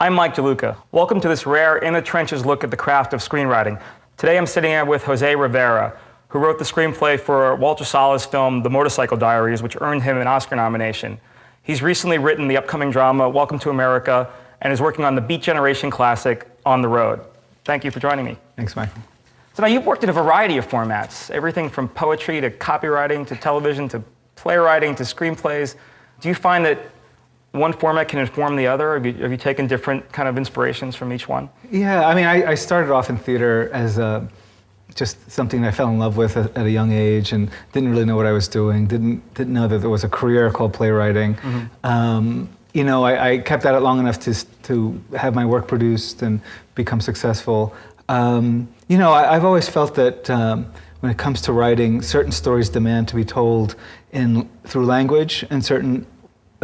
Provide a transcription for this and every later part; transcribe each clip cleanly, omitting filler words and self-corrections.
I'm Mike DeLuca. Welcome to this rare in-the-trenches look at the craft of screenwriting. Today I'm sitting here with Jose Rivera, who wrote the screenplay for Walter Salles' film The Motorcycle Diaries, which earned him an Oscar nomination. He's recently written the upcoming drama Welcome to America and is working on the Beat Generation classic On the Road. Thank you for joining me. Thanks, Mike. So now you've worked in a variety of formats, everything from poetry to copywriting to television to playwriting to screenplays. Do you find that one format can inform the other? Have you taken different kind of inspirations from each one? Yeah, I mean, I started off in theater as just something I fell in love with at a young age and didn't really know what I was doing, didn't know that there was a career called playwriting. Mm-hmm. I kept at it long enough to have my work produced and become successful. I've always felt that when it comes to writing, certain stories demand to be told through language and certain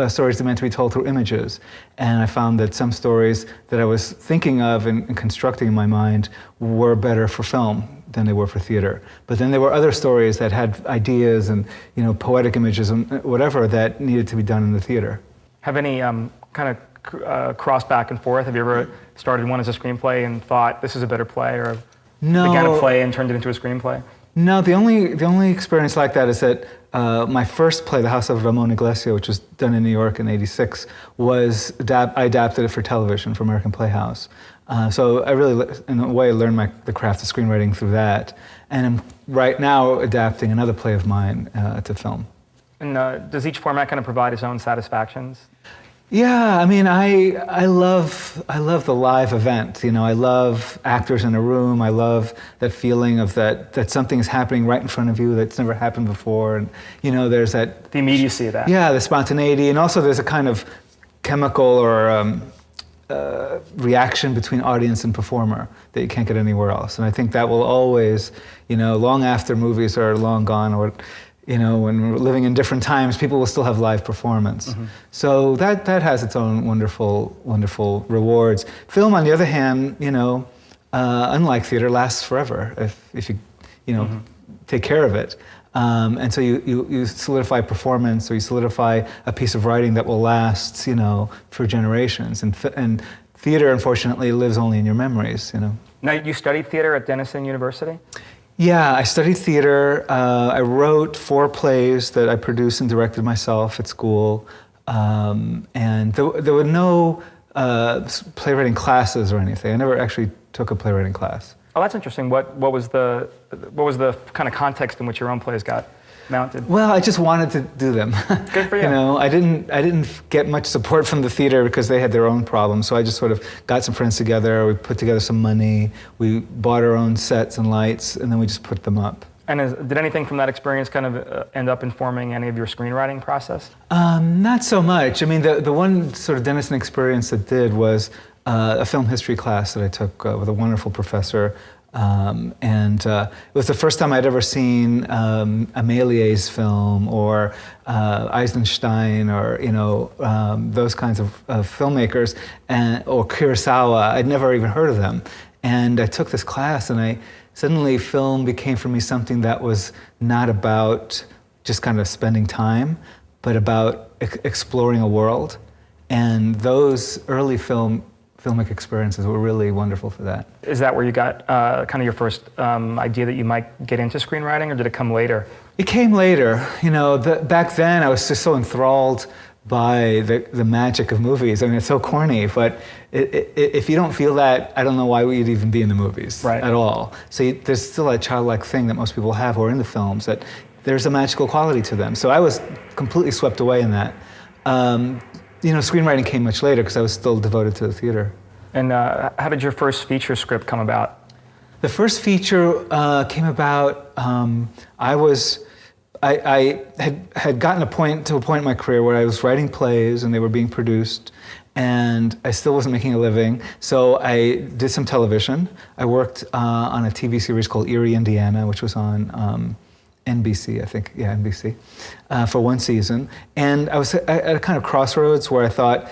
stories demand to be told through images. And I found that some stories that I was thinking of and constructing in my mind were better for film than they were for theater. But then there were other stories that had ideas and poetic images and whatever that needed to be done in the theater. Have any kind of crossed back and forth? Have you ever started one as a screenplay and thought this is a better play, or began a play and turned it into a screenplay? No, the only experience like that is that my first play, The House of Ramon Iglesia, which was done in New York in '86, I adapted it for television for American Playhouse. So I really, in a way, learned the craft of screenwriting through that. And I'm right now adapting another play of mine to film. And does each format kind of provide its own satisfactions? Yeah, I mean, I love the live event. I love actors in a room. I love that feeling of that something is happening right in front of you that's never happened before. And there's that the immediacy of that. Yeah, the spontaneity, and also there's a kind of chemical or reaction between audience and performer that you can't get anywhere else. And I think that will always, long after movies are long gone, or when we're living in different times, people will still have live performance. Mm-hmm. So that has its own wonderful rewards. Film, on the other hand, unlike theater, lasts forever if you mm-hmm. take care of it. And so you solidify performance, or you solidify a piece of writing that will last, for generations. And theater, unfortunately, lives only in your memories. Now, you studied theater at Denison University? Yeah, I studied theater. I wrote 4 plays that I produced and directed myself at school. And there were no playwriting classes or anything. I never actually took a playwriting class. Oh, that's interesting. What was the kind of context in which your own plays got mounted? Well, I just wanted to do them. Good for you. I didn't get much support from the theater because they had their own problems. So I just sort of got some friends together. We put together some money. We bought our own sets and lights, and then we just put them up. And did anything from that experience kind of end up informing any of your screenwriting process? Not so much. I mean, the one sort of Denison experience that did was a film history class that I took with a wonderful professor. And it was the first time I'd ever seen Amelie's film or Eisenstein or those kinds of filmmakers, or Kurosawa. I'd never even heard of them. And I took this class, and suddenly film became for me something that was not about just kind of spending time, but about exploring a world. And those early filmic experiences were really wonderful for that. Is that where you got kind of your first idea that you might get into screenwriting, or did it come later? It came later. Back then I was just so enthralled by the magic of movies. I mean, it's so corny, but if you don't feel that, I don't know why we'd even be in the movies at all. So there's still a childlike thing that most people have who are in the films, that there's a magical quality to them. So I was completely swept away in that. Screenwriting came much later because I was still devoted to the theater. And how did your first feature script come about? The first feature came about, I had gotten to a point in my career where I was writing plays and they were being produced, and I still wasn't making a living, so I did some television. I worked on a TV series called Erie, Indiana, which was on NBC, I think, NBC, for 1 season. And I was at a kind of crossroads where I thought,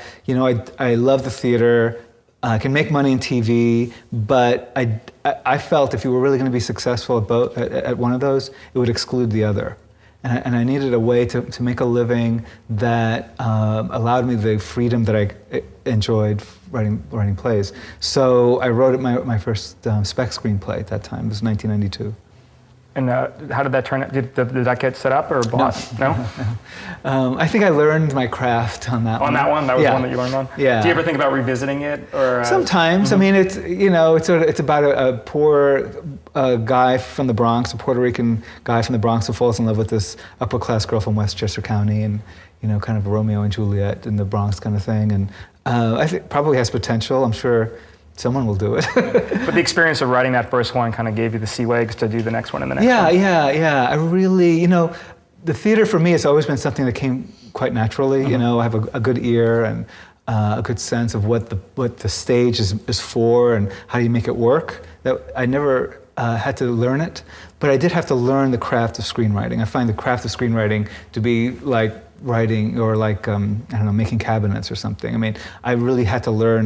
I love the theater, I can make money in TV, but I felt if you were really going to be successful at one of those, it would exclude the other. and I needed a way to make a living that allowed me the freedom that I enjoyed writing plays. So I wrote my first spec screenplay at that time. It was 1992. And how did that turn out? Did that get set up or bought? No? I think I learned my craft on that one. On that one? That was the one that you learned on? Yeah. Do you ever think about revisiting it? Or sometimes. I mean, it's about a poor guy from the Bronx, a Puerto Rican guy from the Bronx who falls in love with this upper class girl from Westchester County, and kind of a Romeo and Juliet in the Bronx kind of thing. And I think probably has potential. I'm sure someone will do it. But the experience of writing that first one kind of gave you the sea legs to do the next one and the next one. Yeah. I really, the theater for me has always been something that came quite naturally. I have a good ear and a good sense of what the stage is for and how do you make it work. That I never had to learn it, but I did have to learn the craft of screenwriting. I find the craft of screenwriting to be like writing or like, making cabinets or something. I mean, I really had to learn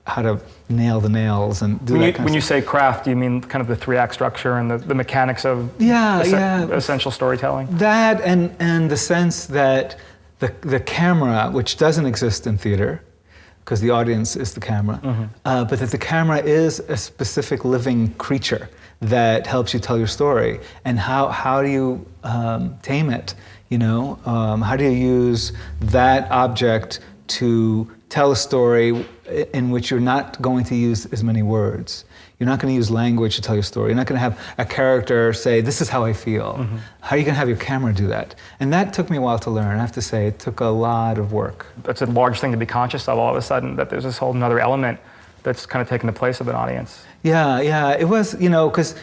how to nail the nails and do that kind of stuff. When you say craft, do you mean kind of the 3-act structure and the mechanics of essential storytelling? That and the sense that the camera, which doesn't exist in theater, because the audience is the camera, but that the camera is a specific living creature that helps you tell your story. And how do you tame it? How do you use that object to tell a story in which you're not going to use as many words. You're not going to use language to tell your story. You're not going to have a character say, this is how I feel. How are you going to have your camera do that? And that took me a while to learn. I have to say, it took a lot of work. That's a large thing to be conscious of all of a sudden, that there's this whole other element that's kind of taking the place of an audience. Yeah, it was, because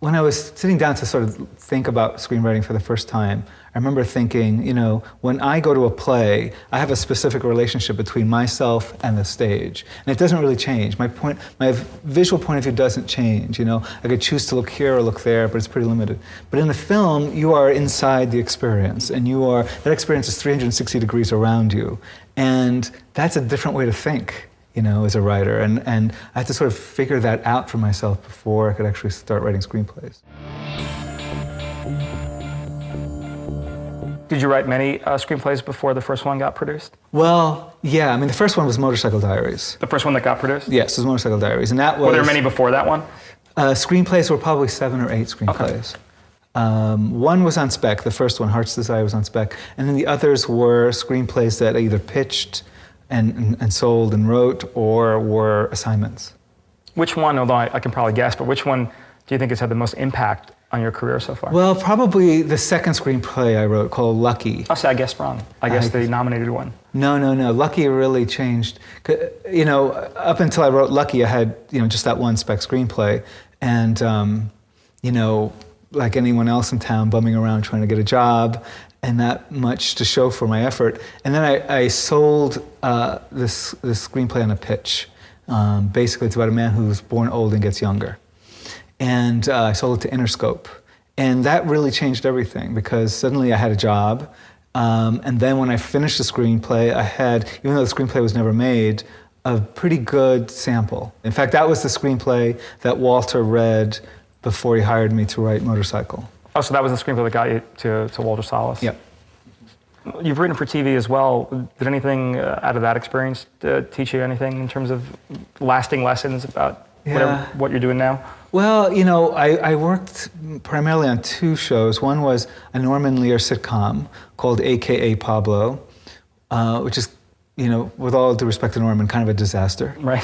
when I was sitting down to sort of think about screenwriting for the first time, I remember thinking, when I go to a play, I have a specific relationship between myself and the stage. And it doesn't really change. My visual point of view doesn't change, I could choose to look here or look there, but it's pretty limited. But in the film, you are inside the experience, and that experience is 360 degrees around you. And that's a different way to think, as a writer. And I had to sort of figure that out for myself before I could actually start writing screenplays. Did you write many screenplays before the first one got produced? Well, yeah. I mean, the first one was Motorcycle Diaries. The first one that got produced? Yes, it was Motorcycle Diaries. And that was... Were there many before that one? Screenplays were probably 7 or 8 screenplays. Okay. One was on spec, the first one, Heart's Desire, was on spec. And then the others were screenplays that I either pitched and sold and wrote, or were assignments. Which one, although I can probably guess, but which one do you think has had the most impact on your career so far? Well, probably the second screenplay I wrote called Lucky. Oh, see, I guessed wrong. I guessed the nominated one. No. Lucky really changed. Up until I wrote Lucky, I had, just that one spec screenplay. And, like anyone else in town, bumming around trying to get a job, and not much to show for my effort. And then I sold this screenplay on a pitch. Basically, it's about a man who's born old and gets younger. And I sold it to Interscope. And that really changed everything, because suddenly I had a job. And then when I finished the screenplay, I had, even though the screenplay was never made, a pretty good sample. In fact, that was the screenplay that Walter read before he hired me to write Motorcycle. Oh, so that was the screenplay that got you to Walter Salles? Yep. You've written for TV as well. Did anything out of that experience teach you anything in terms of lasting lessons about what you're doing now? Well, I worked primarily on 2 shows. One was a Norman Lear sitcom called AKA Pablo, which is, with all due respect to Norman, kind of a disaster. Right.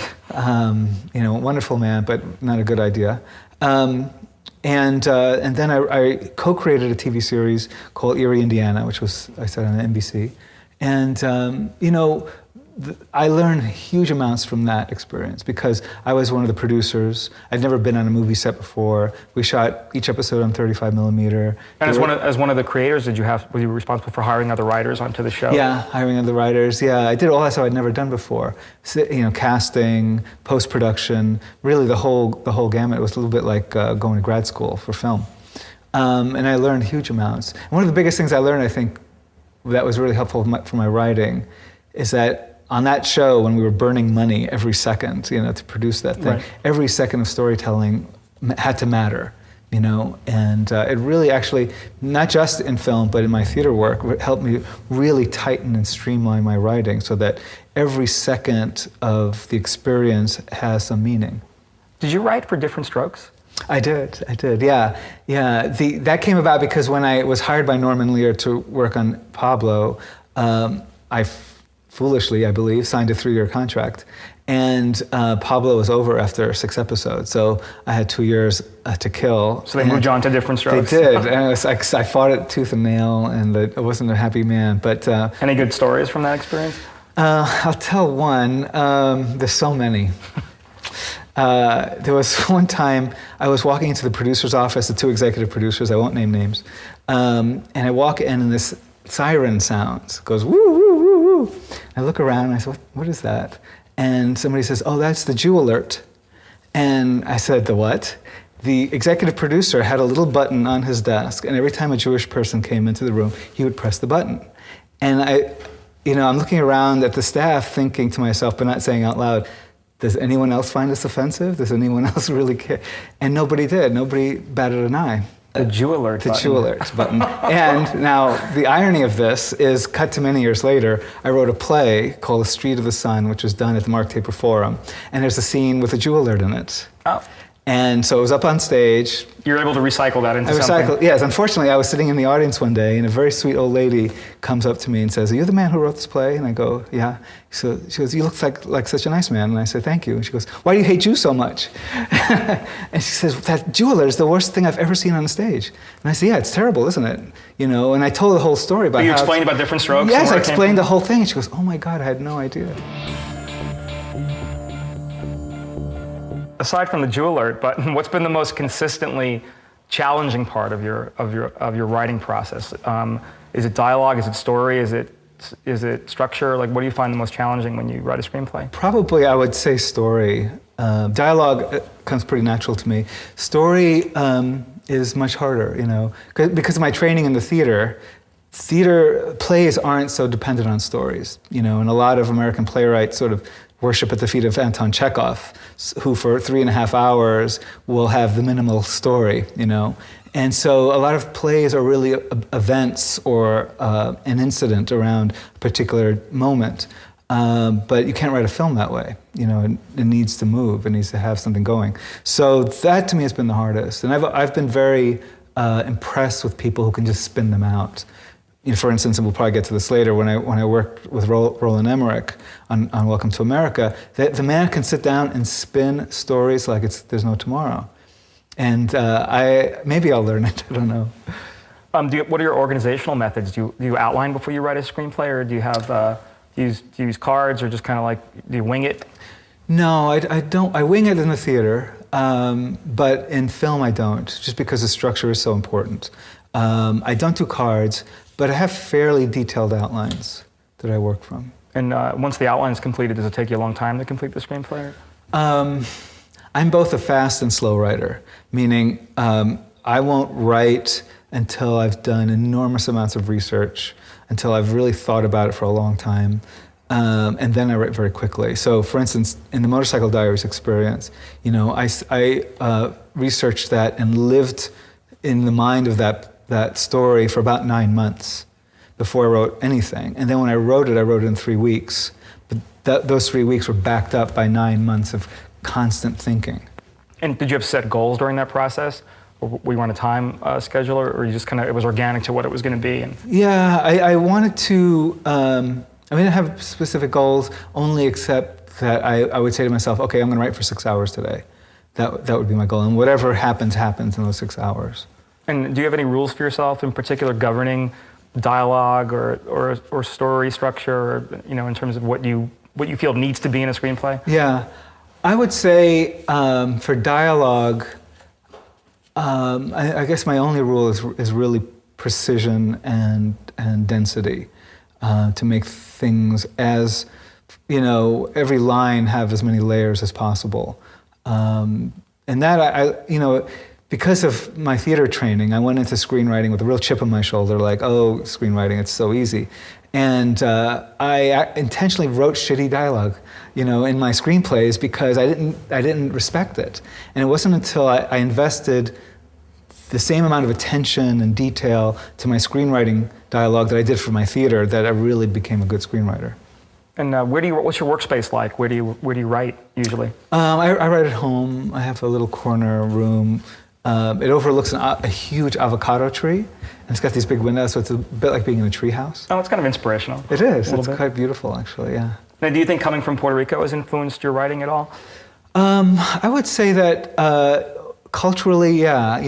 Wonderful man, but not a good idea. And then I co-created a TV series called Erie, Indiana, which was, I said, on NBC. And, I learned huge amounts from that experience, because I was one of the producers. I'd never been on a movie set before. We shot each episode on 35 millimeter. And as one of the creators, were you responsible for hiring other writers onto the show? Yeah, hiring other writers. Yeah, I did all that stuff I'd never done before. Casting, post-production, really the whole gamut. It was a little bit like going to grad school for film. And I learned huge amounts. And one of the biggest things I learned, I think, that was really helpful for my writing, is that on that show, when we were burning money every second, to produce that thing, every second of storytelling had to matter, you know, and it really actually, not just in film, but in my theater work, helped me really tighten and streamline my writing so that every second of the experience has some meaning. Did you write for Different Strokes? I did, yeah. That came about because when I was hired by Norman Lear to work on Pablo, I foolishly, I believe, signed a 3-year contract. And Pablo was over after 6 episodes, so I had 2 years to kill. So they moved you on to Different Strokes? They did, and it was like, I fought it tooth and nail, and I wasn't a happy man. But any good stories from that experience? I'll tell one. There's so many. There was one time I was walking into the producer's office, the 2 executive producers, I won't name names, and I walk in and this siren sounds, goes woo, woo, woo, woo. I look around and I said, what is that? And somebody says, oh, that's the Jew alert. And I said, the what? The executive producer had a little button on his desk, and every time a Jewish person came into the room, he would press the button. And I'm looking around at the staff thinking to myself, but not saying out loud, does anyone else find this offensive? Does anyone else really care? And nobody did. Nobody batted an eye. The Jew alert button. The Jew alert button. And now the irony of this is, cut to many years later, I wrote a play called The Street of the Sun, which was done at the Mark Taper Forum. And there's a scene with a Jew alert in it. Oh. And so it was up on stage. You're able to recycle that into something? Yes. Unfortunately, I was sitting in the audience one day, and a very sweet old lady comes up to me and says, are you the man who wrote this play? And I go, yeah. So she goes, you look like such a nice man. And I said, thank you. And she goes, why do you hate Jews so much? And she says, that Jew alert is the worst thing I've ever seen on a stage. And I said, yeah, it's terrible, isn't it? You know, and I told the whole story about You explained about Different Strokes? Yes, I explained the whole thing. And she goes, oh my God, I had no idea. Aside from the Jew alert button, what's been the most consistently challenging part of your writing process? Is it dialogue? Is it story? Is it structure? Like, what do you find the most challenging when you write a screenplay? Probably, I would say story. Dialogue comes pretty natural to me. Story is much harder, you know, because of my training in the theater. Theater plays aren't so dependent on stories, you know, and a lot of American playwrights sort of worship at the feet of Anton Chekhov, who for 3.5 hours will have the minimal story, you know. And so a lot of plays are really events or an incident around a particular moment. But you can't write a film that way. You know, it needs to move, it needs to have something going. So that to me has been the hardest. And I've been very impressed with people who can just spin them out. You know, for instance, and we'll probably get to this later, when I worked with Roland Emmerich on Welcome to America, the man can sit down and spin stories like there's no tomorrow. And maybe I'll learn it, I don't know. What are your organizational methods? Do you outline before you write a screenplay, or do you have do you use cards, or just kind of like, do you wing it? No, I don't. I wing it in the theater, but in film I don't, just because the structure is so important. I don't do cards, but I have fairly detailed outlines that I work from. And once the outline is completed, does it take you a long time to complete the screenplay? I'm both a fast and slow writer, meaning I won't write until I've done enormous amounts of research, until I've really thought about it for a long time, and then I write very quickly. So, for instance, in the Motorcycle Diaries experience, you know, I researched that and lived in the mind of that story for about 9 months before I wrote anything. And then when I wrote it in 3 weeks. But those 3 weeks were backed up by 9 months of constant thinking. And did you have set goals during that process? Or were you on a time schedule, or you just kind of, it was organic to what it was going to be? Yeah, I wanted to, I didn't have specific goals, only except that I would say to myself, okay, I'm going to write for 6 hours today. That would be my goal. And whatever happens in those 6 hours. And do you have any rules for yourself in particular governing dialogue or story structure, or, you know, in terms of what you feel needs to be in a screenplay? Yeah, I would say for dialogue, I guess my only rule is really precision and density, to make things as, you know, every line have as many layers as possible. And that, you know, because of my theater training, I went into screenwriting with a real chip on my shoulder, like, oh, screenwriting, it's so easy. And I intentionally wrote shitty dialogue, you know, in my screenplays because I didn't respect it. And it wasn't until I invested the same amount of attention and detail to my screenwriting dialogue that I did for my theater, that I really became a good screenwriter. And what's your workspace like? Where do you write usually? I write at home. I have a little corner room. It overlooks a huge avocado tree, and it's got these big windows, so it's a bit like being in a tree house. Oh, it's kind of inspirational. It is. It's quite beautiful, actually. Yeah. Now, do you think coming from Puerto Rico has influenced your writing at all? I would say that culturally, yeah.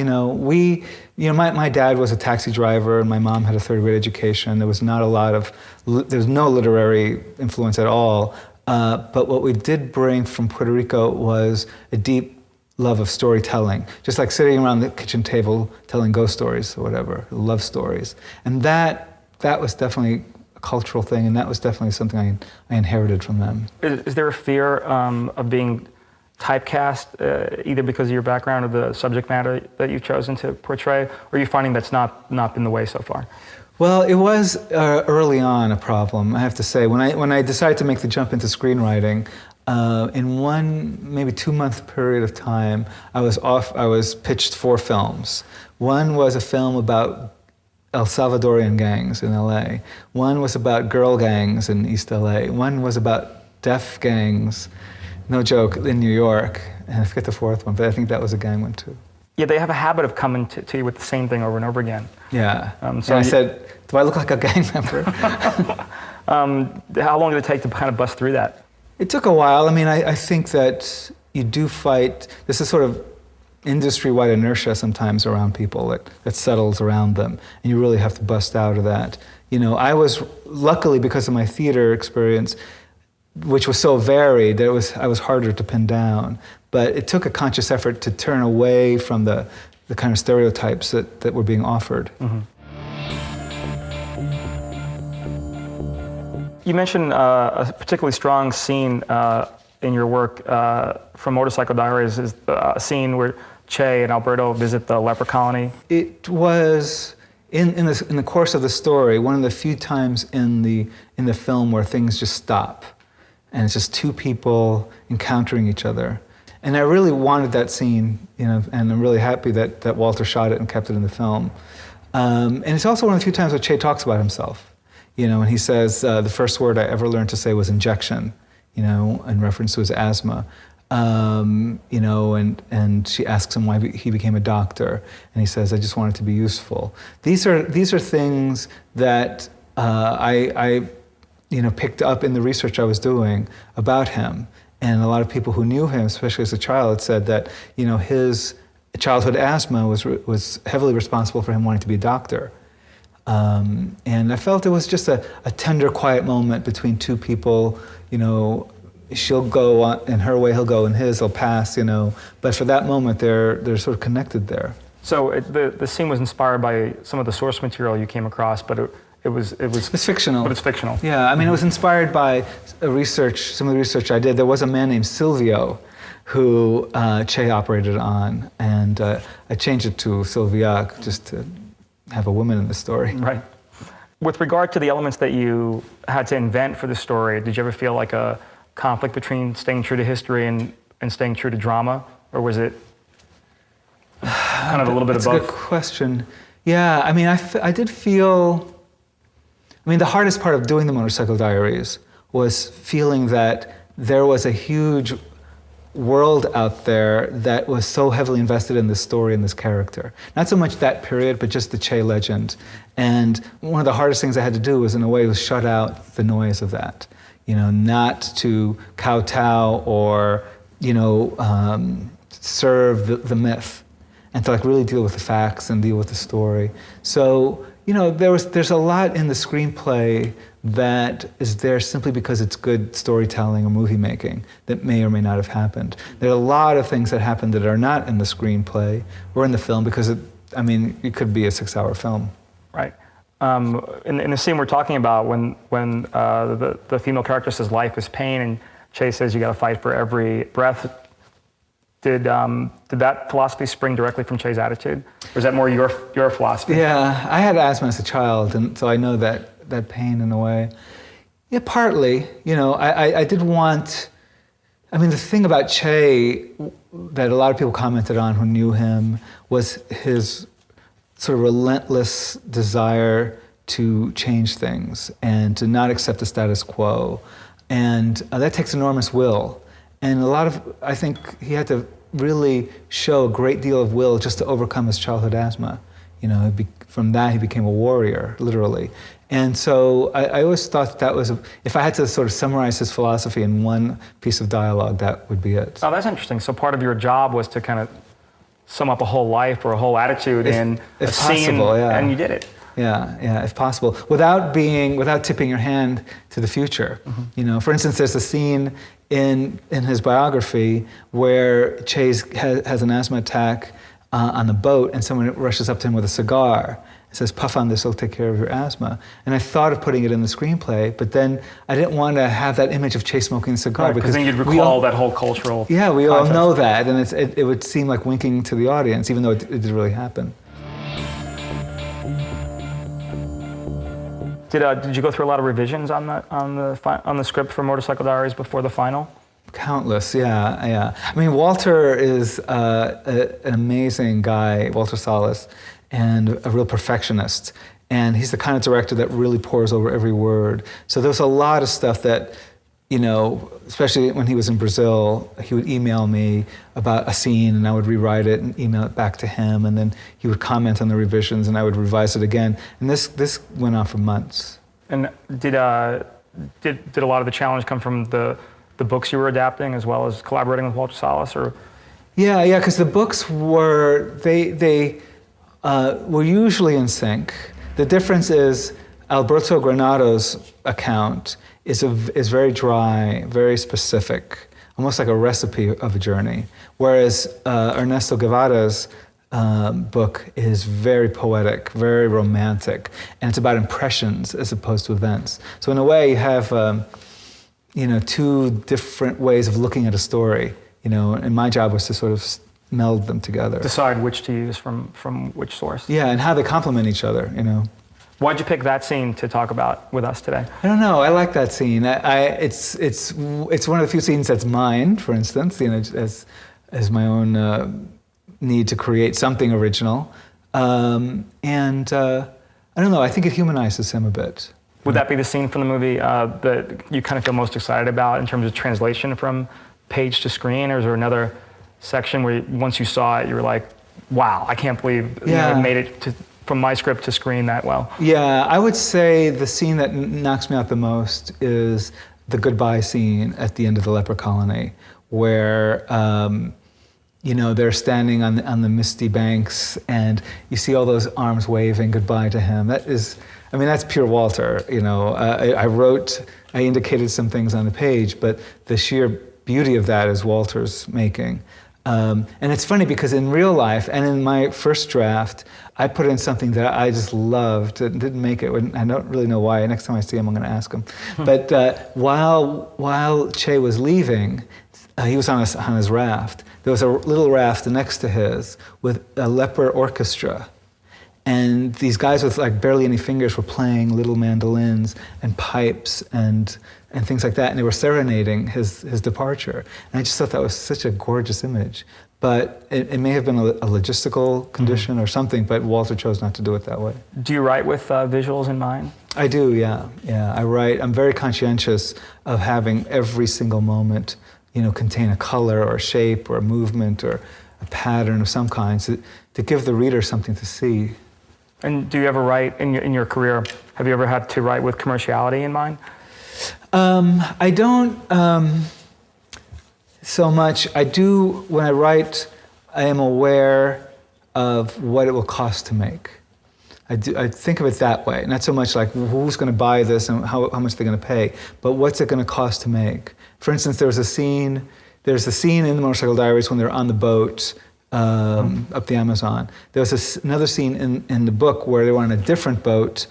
My dad was a taxi driver, and my mom had a third-grade education. There was not a lot of, there was no literary influence at all. But what we did bring from Puerto Rico was a deep love of storytelling, just like sitting around the kitchen table telling ghost stories or whatever, love stories. And that was definitely a cultural thing, and that was definitely something I inherited from them. Is there a fear of being typecast, either because of your background or the subject matter that you've chosen to portray, or are you finding that's not been the way so far? Well, it was early on a problem, I have to say. When I decided to make the jump into screenwriting, in one, maybe 2-month period of time, I was pitched 4 films. One was a film about El Salvadorian gangs in LA. One was about girl gangs in East LA. One was about deaf gangs, no joke, in New York. And I forget the 4th one, but I think that was a gang one too. Yeah, they have a habit of coming to you with the same thing over and over again. Yeah. So I said, do I look like a gang member? How long did it take to kind of bust through that? It took a while. I mean, I think that you do fight, there's a sort of industry-wide inertia sometimes around people that settles around them, and you really have to bust out of that. I was, luckily because of my theater experience, which was so varied, that I was harder to pin down. But it took a conscious effort to turn away from the kind of stereotypes that were being offered. Mm-hmm. You mentioned a particularly strong scene in your work from Motorcycle Diaries, is a scene where Che and Alberto visit the leper colony. It was in the course of the story one of the few times in the film where things just stop, and it's just 2 people encountering each other. And I really wanted that scene, and I'm really happy that Walter shot it and kept it in the film. And it's also one of the few times where Che talks about himself. And he says, the first word I ever learned to say was injection, in reference to his asthma. And she asks him why he became a doctor, and he says, I just wanted to be useful. These are things that I picked up in the research I was doing about him. And a lot of people who knew him, especially as a child, said that his childhood asthma was heavily responsible for him wanting to be a doctor. And I felt it was just a tender, quiet moment between 2 people. She'll go on, in her way, he'll go in his, they'll pass, But for that moment, they're sort of connected there. So the scene was inspired by some of the source material you came across, but it's fictional. But it's fictional. Yeah, I mean, it was inspired by some of the research I did. There was a man named Silvio who Che operated on, and I changed it to Sylviac just to have a woman in the story. Right. With regard to the elements that you had to invent for the story, did you ever feel like a conflict between staying true to history and staying true to drama? Or was it kind of a little bit of both? That's a good question. Yeah, I mean, I did feel, the hardest part of doing the Motorcycle Diaries was feeling that there was a huge world out there that was so heavily invested in this story and this character. Not so much that period, but just the Che legend. And one of the hardest things I had to do was, in a way, was shut out the noise of that. Not to kowtow or, serve the myth, and to really deal with the facts and deal with the story. So, there's a lot in the screenplay that is there simply because it's good storytelling or movie making that may or may not have happened. There are a lot of things that happen that are not in the screenplay or in the film because it could be a 6-hour film. Right. In the scene we're talking about, when the female character says life is pain and Che says you got to fight for every breath, did that philosophy spring directly from Che's attitude, or is that more your philosophy? Yeah, I had asthma as a child, and so I know that pain in a way. Yeah, partly. I did want I mean, the thing about Che that a lot of people commented on who knew him was his sort of relentless desire to change things and to not accept the status quo. And that takes enormous will. And I think he had to really show a great deal of will just to overcome his childhood asthma. From that he became a warrior, literally. And so I always thought that was, if I had to sort of summarize his philosophy in one piece of dialogue, that would be it. Oh, that's interesting. So part of your job was to kind of sum up a whole life or a whole attitude in a scene, and you did it. Yeah, if possible, without tipping your hand to the future. Mm-hmm. For instance, there's a scene in his biography where Chase has an asthma attack on the boat, and someone rushes up to him with a cigar. It says, "Puff on this, it'll take care of your asthma." And I thought of putting it in the screenplay, but then I didn't want to have that image of Chase smoking a cigar. Right, because then you'd recall that whole cultural Yeah, we context. all know that, and it would seem like winking to the audience, even though it did really happen. Did you go through a lot of revisions on the script for Motorcycle Diaries before the final? Countless, yeah. I mean, Walter is an amazing guy, Walter Salles, and a real perfectionist. And he's the kind of director that really pores over every word. So there was a lot of stuff that, especially when he was in Brazil, he would email me about a scene and I would rewrite it and email it back to him. And then he would comment on the revisions and I would revise it again. And this went on for months. And did a lot of the challenge come from the books you were adapting as well as collaborating with Walter Salles? Or? Yeah, because the books were, they were usually in sync. The difference is Alberto Granado's account is very dry, very specific, almost like a recipe of a journey. Whereas Ernesto Guevara's book is very poetic, very romantic, and it's about impressions as opposed to events. So in a way, you have two different ways of looking at a story. And my job was to sort of meld them together. Decide which to use from which source. Yeah, and how they complement each other. Why'd you pick that scene to talk about with us today? I don't know. I like that scene. It's one of the few scenes that's mine, for instance, as my own need to create something original. And I don't know. I think it humanizes him a bit. Would that be the scene from the movie that you kind of feel most excited about in terms of translation from page to screen, or is there another section where once you saw it, you were like, "Wow, I can't believe it made it from my script to screen that well"? Yeah, I would say the scene that knocks me out the most is the goodbye scene at the end of the leper colony, where they're standing on the misty banks, and you see all those arms waving goodbye to him. That's pure Walter. I indicated some things on the page, but the sheer beauty of that is Walter's making. And it's funny because in real life and in my first draft, I put in something that I just loved. It didn't make it. I don't really know why. Next time I see him, I'm going to ask him. But while Che was leaving, he was on his raft. There was a little raft next to his with a leper orchestra. And these guys with like barely any fingers were playing little mandolins and pipes and things like that. And they were serenading his departure. And I just thought that was such a gorgeous image. But it may have been a logistical condition or something, but Walter chose not to do it that way. Do you write with visuals in mind? I do, yeah. I write. I'm very conscientious of having every single moment, contain a color or a shape or a movement or a pattern of some kind to give the reader something to see. And do you ever write in your career? Have you ever had to write with commerciality in mind? I don't so much. I do when I write. I am aware of what it will cost to make. I think of it that way, not so much like who's going to buy this and how much they're going to pay, but what's it going to cost to make. For instance, there's a scene in the Motorcycle Diaries when they're on the boat. Up the Amazon. There was another scene in the book where they were on a different boat.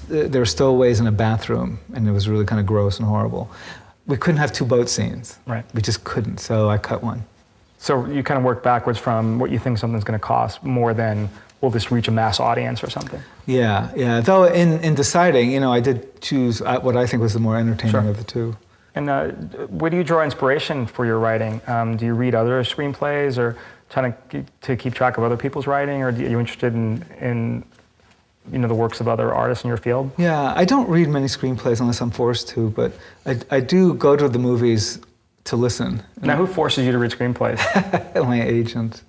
There were stowaways in a bathroom, and it was really kind of gross and horrible. We couldn't have two boat scenes. Right. We just couldn't, so I cut one. So you kind of work backwards from what you think something's going to cost more than will this reach a mass audience or something? Yeah. Though in deciding, I did choose what I think was the more entertaining of the two. And where do you draw inspiration for your writing? Do you read other screenplays or trying to keep track of other people's writing, or are you interested in the works of other artists in your field? Yeah, I don't read many screenplays unless I'm forced to, but I do go to the movies to listen. Now, who forces you to read screenplays? My agent.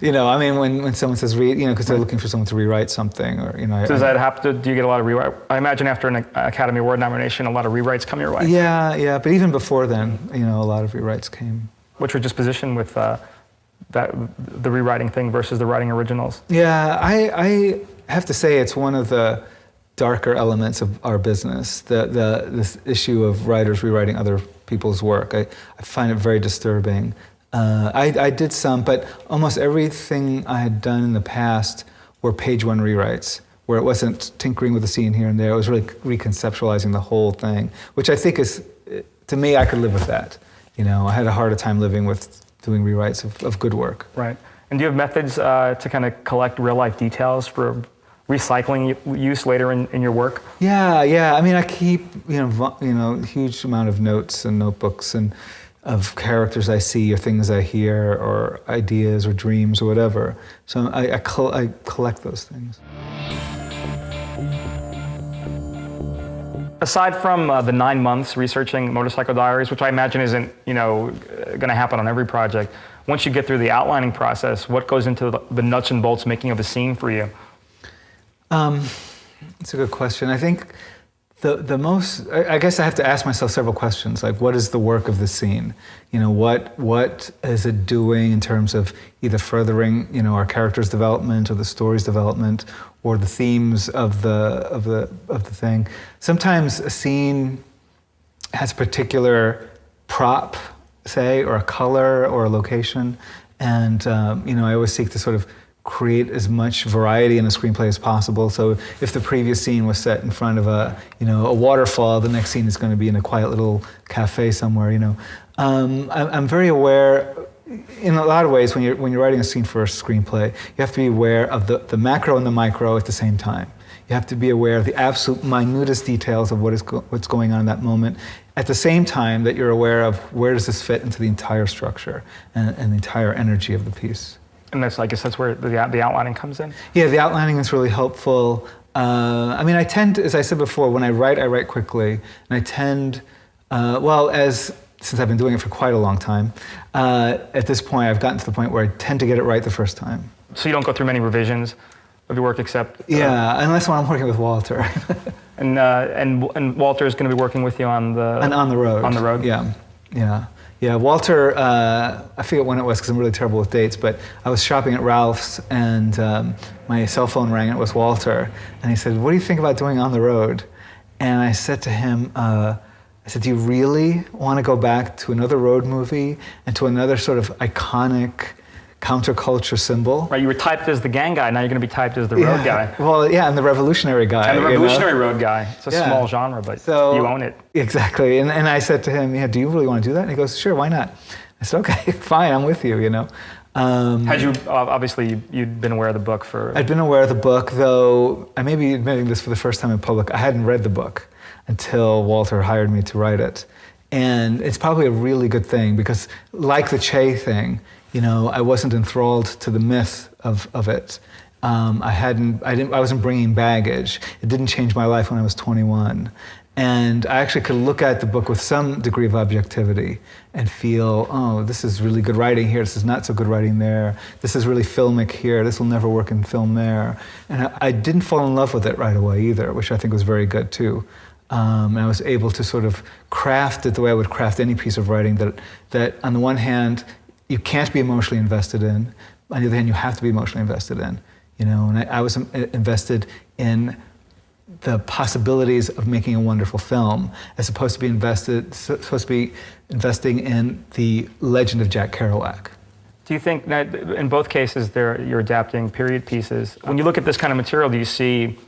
When someone says read, because they're looking for someone to rewrite something, or Does that happen? Do you get a lot of rewrite? I imagine after an Academy Award nomination, a lot of rewrites come your way. Yeah. But even before then, a lot of rewrites came. What's your disposition with the rewriting thing versus the writing originals? Yeah, I have to say it's one of the darker elements of our business. This issue of writers rewriting other people's work. I find it very disturbing. I did some, but almost everything I had done in the past were page one rewrites, where it wasn't tinkering with a scene here and there. It was really reconceptualizing the whole thing, which I think is, to me, I could live with that. I had a harder time living with doing rewrites of good work. Right. And do you have methods to kind of collect real life details for recycling use later in your work? Yeah. I keep huge amount of notes and notebooks and of characters I see or things I hear or ideas or dreams or whatever. So I collect those things. Aside from the 9 months researching Motorcycle Diaries, which I imagine isn't going to happen on every project, once you get through the outlining process, what goes into the nuts and bolts making of a scene for you? It's a good question. I think the most, I guess I have to ask myself several questions, like what is the work of the scene? What is it doing in terms of either furthering, our character's development or the story's development or the themes of the thing. Sometimes a scene has a particular prop, say, or a color or a location, and I always seek to sort of create as much variety in a screenplay as possible. So if the previous scene was set in front of a waterfall, the next scene is going to be in a quiet little cafe somewhere. I'm very aware, in a lot of ways, when you're writing a scene for a screenplay, you have to be aware of the macro and the micro at the same time. You have to be aware of the absolute minutest details of what's going on in that moment, at the same time that you're aware of where does this fit into the entire structure and the entire energy of the piece. And I guess that's where the outlining comes in? Yeah, the outlining is really helpful. I tend to, as I said before, when I write quickly, and I tend, since I've been doing it for quite a long time, at this point I've gotten to the point where I tend to get it right the first time. So you don't go through many revisions of your work except... Yeah, unless when I'm working with Walter. And Walter is going to be working with you on the... And on the road. On the road? Yeah, Walter, I forget when it was because I'm really terrible with dates, but I was shopping at Ralph's and my cell phone rang and it was Walter. And he said, "What do you think about doing On the Road?" And I said to him, "Do you really want to go back to another road movie and to another sort of iconic counterculture symbol?" Right, you were typed as the gang guy, now you're going to be typed as the road guy. Well, yeah, and the revolutionary guy. And the revolutionary road guy. It's a small genre, but you own it. Exactly. And I said to him, "Yeah, do you really want to do that?" And he goes, "Sure, why not?" I said, "Okay, fine, I'm with you, Had you, obviously, you'd been aware of the book for... I'd been aware of the book, though I may be admitting this for the first time in public. I hadn't read the book until Walter hired me to write it. And it's probably a really good thing because, like the Che thing, I wasn't enthralled to the myth of it. I wasn't bringing baggage. It didn't change my life when I was 21. And I actually could look at the book with some degree of objectivity and feel, oh, this is really good writing here, this is not so good writing there, this is really filmic here, this will never work in film there. And I didn't fall in love with it right away either, which I think was very good too. And I was able to sort of craft it the way I would craft any piece of writing that on the one hand, you can't be emotionally invested in, on the other hand, you have to be emotionally invested in. And I was invested in the possibilities of making a wonderful film, as opposed to be investing in the legend of Jack Kerouac. Do you think that in both cases you're adapting period pieces? When you look at this kind of material, do you see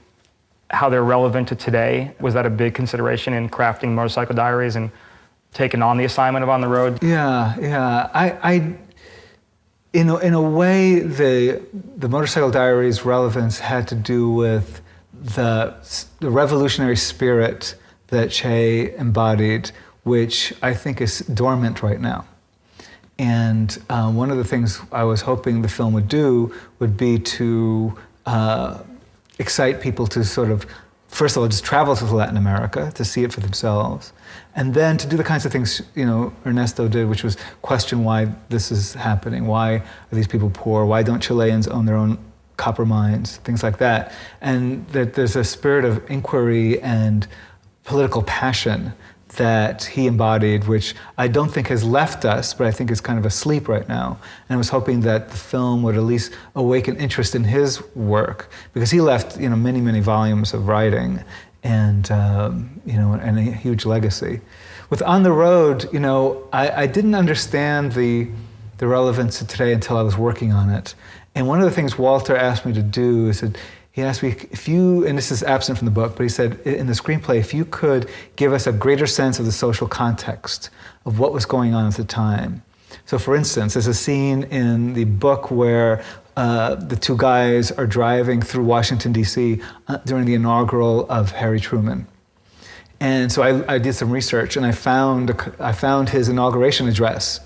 how they're relevant to today? Was that a big consideration in crafting Motorcycle Diaries and taking on the assignment of On the Road? Yeah. In a way, the Motorcycle Diaries' relevance had to do with the revolutionary spirit that Che embodied which I think is dormant right now. And one of the things I was hoping the film would do would be to excite people to sort of, first of all, just travel to Latin America to see it for themselves, and then to do the kinds of things Ernesto did, which was question why this is happening. Why are these people poor? Why don't Chileans own their own copper mines? Things like that. And that there's a spirit of inquiry and political passion that he embodied, which I don't think has left us, but I think is kind of asleep right now. And I was hoping that the film would at least awaken interest in his work, because he left, many, many volumes of writing and, and a huge legacy. With On the Road, I didn't understand the relevance of today until I was working on it. And one of the things Walter asked me to do is that he asked me if you, and this is absent from the book, but he said in the screenplay, if you could give us a greater sense of the social context of what was going on at the time. So for instance, there's a scene in the book where the two guys are driving through Washington, D.C. During the inaugural of Harry Truman. And so I did some research, and I found his inauguration address.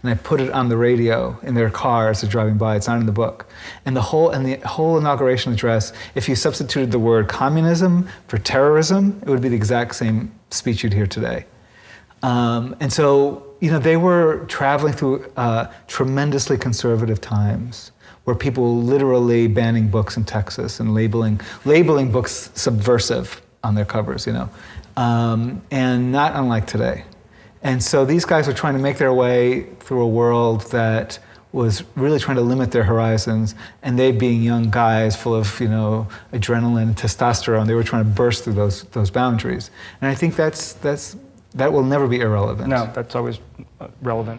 And I put it on the radio in their car as they're driving by. It's not in the book. And the whole inauguration address, if you substituted the word communism for terrorism, it would be the exact same speech you'd hear today. And so, they were traveling through tremendously conservative times, where people were literally banning books in Texas and labeling books subversive on their covers, and not unlike today. And so these guys were trying to make their way through a world that was really trying to limit their horizons, and they, being young guys full of adrenaline and testosterone, they were trying to burst through those boundaries. And I think that will never be irrelevant. No, that's always relevant.